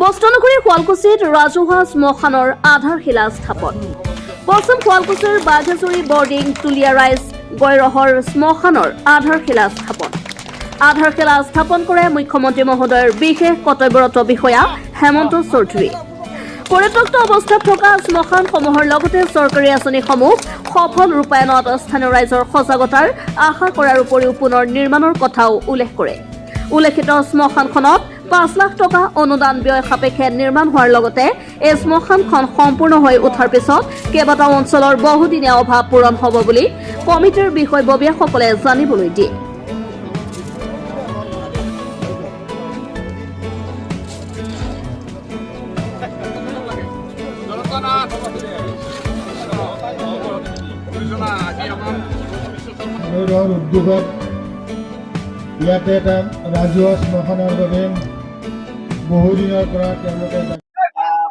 বস্ত্ৰনগৰী শুৱালকুছিত ৰাজহুৱা শ্মশানৰ আধাৰশিলা স্থাপন। পশ্চিম শুৱালকুছিৰ বাঘেশ্বৰী বৰ্ডিং তুলীয়া ৰাইজ গৈৰহৰ শ্মশানৰ আধাৰশিলা স্থাপন। আধাৰশিলা স্থাপন কৰে মুখ্যমন্ত্ৰী মহোদয়ৰ বিশেষ কৰ্তব্যৰত বিষয়া হেমন্ত চৌধুৰী। পৰিত্যক্ত অৱস্থাত থকা শ্মশানসমূহৰ লগতে চৰকাৰী আঁচনিসমূহ সফল ৰূপায়ণত স্থানীয় ৰাইজৰ সজাগতাৰ আশা কৰাৰ উপৰিও পুনৰ নিৰ্মাণৰ কথাও উল্লেখ কৰে। উল্লেখিত শ্মশানখনত ৫ লাখ টকা অনুদান ব্যয় সাপেক্ষে নিৰ্মাণ হোৱাৰ লগতে এই শ্মশানখন সম্পূৰ্ণ হৈ উঠাৰ পিছত কেইবাটাও অঞ্চলৰ বহুদিনীয়া অভাৱ পূৰণ হ'ব বুলি কমিটিৰ বিষয়ববীয়াসকলে জানিবলৈ দিয়ে। উদ্যোগত ইয়াতে এটা ৰাজহুৱা শ্মশানৰ বাবে বহুদিনৰ পৰা তেওঁলোকে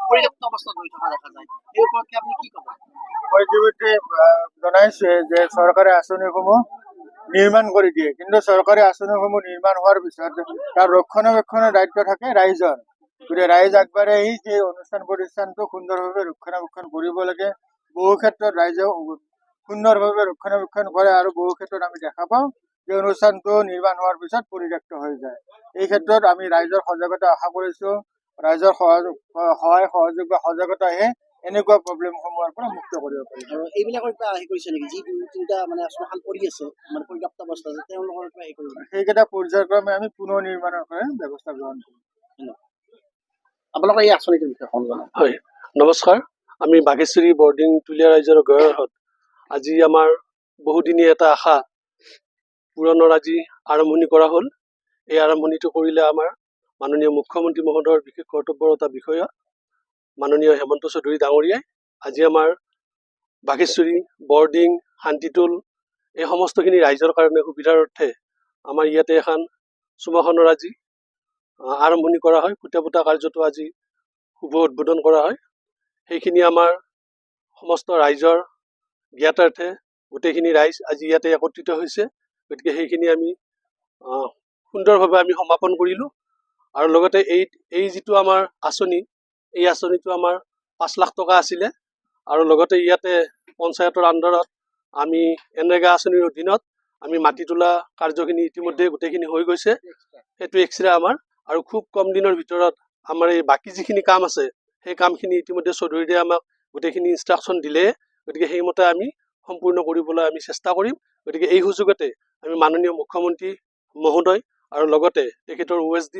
পৰ্যাপ্ত অৱস্থাত হৈ থকা দেখা যায়। এই উপলক্ষে আপুনি কি ক'ব? মই ইতিমধ্যে জনাইছোৱে যে চৰকাৰে আঁচনিসমূহ নিৰ্মাণ কৰি দিয়ে, কিন্তু চৰকাৰী আঁচনিসমূহ নিৰ্মাণ হোৱাৰ পিছত তাৰ ৰক্ষণাবেক্ষণৰ দায়িত্ব থাকে ৰাইজৰ। গতিকে ৰাইজ আগবাঢ়ি আহি সেই অনুষ্ঠান প্ৰতিষ্ঠানটো সুন্দৰভাৱে ৰক্ষণাবেক্ষণ কৰিব লাগে। বহু ক্ষেত্ৰত ৰাইজে সুন্দৰভাৱে ৰক্ষণাবেক্ষণ কৰে আৰু বহু ক্ষেত্ৰত আমি দেখা পাওঁ যে অনুষ্ঠানটো নিৰ্মাণ হোৱাৰ পিছত পৰিত্যক্ত হৈ যায়। এই ক্ষেত্ৰত আমি ৰাইজৰ সজাগতা আশা কৰিছো। ৰাইজৰ সহায় সহযোগ বা সজাগতাহে এনেকুৱা প্ৰব্লেমসমূহৰ পৰা মুক্ত কৰিব পাৰিব। আৰু এইবিলাকৰ পৰা আহি কৰিছে নেকি, যি তিনিটা মানে শ্মশান পৰি আছে মানে পৰ্যাপ্ত অৱস্থা আছে, তেওঁলোকৰ পৰা আহি কৰিব সেইকেইটা পৰ্যায়ক্ৰমে আমি পুনৰ নিৰ্মাণৰ কাৰণে ব্যৱস্থা গ্ৰহণ কৰিম। আপোনালোকৰ এই আঁচনিটোৰ বিষয়ে কম জনাওক। হয়, নমস্কাৰ। আমি বাঘেশ্বৰী বৰ্ডিং তুলীয়া ৰাইজৰ গৈৰহত আজি আমাৰ বহুদিনীয়া এটা আশা পূৰণৰ আজি আৰম্ভণি কৰা হ'ল। এই আৰম্ভণিটো কৰিলে আমাৰ মাননীয় মুখ্যমন্ত্ৰী মহোদয়ৰ বিশেষ কৰ্তব্যৰত বিষয়া মাননীয় হেমন্ত চৌধুৰী ডাঙৰীয়াই আজি আমাৰ বাঘেশ্বৰী বৰ্ডিং শান্তিটোল এই সমস্তখিনি ৰাইজৰ কাৰণে সুবিধাৰ অৰ্থে আমাৰ ইয়াতে এখন শ্মশানৰ আজি আৰম্ভণি কৰা হয়। খুঁটা পুতা কাৰ্যটো আজি শুভ উদ্বোধন কৰা হয়। সেইখিনি আমাৰ সমস্ত ৰাইজৰ জ্ঞাতাৰ্থে গোটেইখিনি ৰাইজ আজি ইয়াতে একত্ৰিত হৈছে। গতিকে সেইখিনি আমি সুন্দৰভাৱে আমি সমাপন কৰিলোঁ। আৰু লগতে এই যিটো আমাৰ আঁচনি, এই আঁচনিটো আমাৰ ৫ লাখ টকা আছিলে। আৰু লগতে ইয়াতে পঞ্চায়তৰ আণ্ডাৰত আমি এনৰেগা আঁচনিৰ অধীনত আমি মাটি তোলা কাৰ্যখিনি ইতিমধ্যে গোটেইখিনি হৈ গৈছে। সেইটো এক্সট্ৰা আমাৰ। আৰু খুব কম দিনৰ ভিতৰত আমাৰ এই বাকী যিখিনি কাম আছে সেই কামখিনি ইতিমধ্যে চৌধুৰীয়ে আমাক গোটেইখিনি ইনষ্ট্ৰাকশ্যন দিলে। গতিকে সেইমতে আমি সম্পূৰ্ণ কৰিবলৈ আমি চেষ্টা কৰিম। গতিকে এই সুযোগতে আমি মাননীয় মুখ্যমন্ত্ৰী মহোদয় আৰু লগতে তেখেতৰ OSD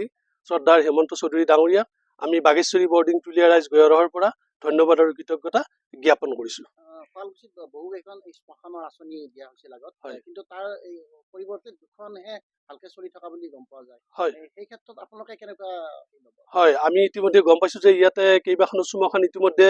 শ্ৰদ্ধাৰ হেমন্ত চৌধুৰী ডাঙৰীয়াক আমি বাঘেশ্বৰী বৰ্ডিং তুলীয়া ৰাইজ গৈৰহৰ পৰা ধন্যবাদ আৰু কৃতজ্ঞতা জ্ঞাপন কৰিছোঁ। শুৱালকুছিত বহুকেইখন শ্মশানৰ আঁচনি দিয়া হৈছিল আগত, হয়। কিন্তু তাৰ এই পৰিৱৰ্তে দুখনহে ভালকে চলি থকা বুলি গম পোৱা যায়। হয়। সেই ক্ষেত্ৰত আপোনালোকে কেনেকুৱা? হয়, আমি ইতিমধ্যে গম পাইছোঁ যে ইয়াতে কেইবাখনো শ্মশান ইতিমধ্যে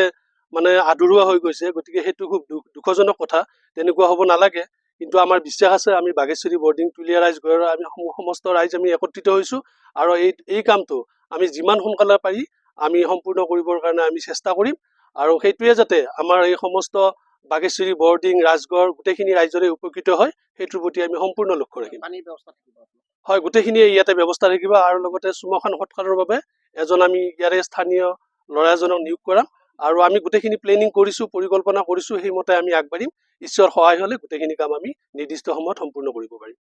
মানে আধৰুৱা হৈ গৈছে। গতিকে সেইটো খুব দুখজনক কথা। তেনেকুৱা হ'ব নালাগে। কিন্তু আমাৰ বিশ্বাস আছে আমি বাঘেশ্বৰী বৰ্ডিং তুলীয়া ৰাইজ গৈৰহ আমি সমস্ত ৰাইজ আমি একত্ৰিত হৈছোঁ। আৰু এই কামটো আমি যিমান সোনকালে পাৰি আমি সম্পূৰ্ণ কৰিবৰ কাৰণে আমি চেষ্টা কৰিম। আৰু সেইটোৱে যাতে আমাৰ এই সমস্ত বাঘেশ্বৰী বৰ্ডিং ৰাজগড় গোটেইখিনি ৰাইজৰে উপকৃত হয়, সেইটোৰ প্ৰতি আমি সম্পূৰ্ণ লক্ষ্য ৰাখিম। পানীৰ ব্যৱস্থা থাকিব? হয়, গোটেইখিনি ইয়াতে ব্যৱস্থা থাকিব। আৰু লগতে শ্মশান সৎকাৰৰ বাবে এজন আমি ইয়াৰে স্থানীয় ল'ৰা এজনক নিয়োগ কৰাম। আৰু আমি গোটেইখিনি প্লেনিং কৰিছোঁ, পৰিকল্পনা কৰিছোঁ। সেইমতে আমি আগবাঢ়িম। ঈশ্বৰৰ সহায় হ'লে গোটেইখিনি কাম আমি নিৰ্দিষ্ট সময়ত সম্পূৰ্ণ কৰিব পাৰিম।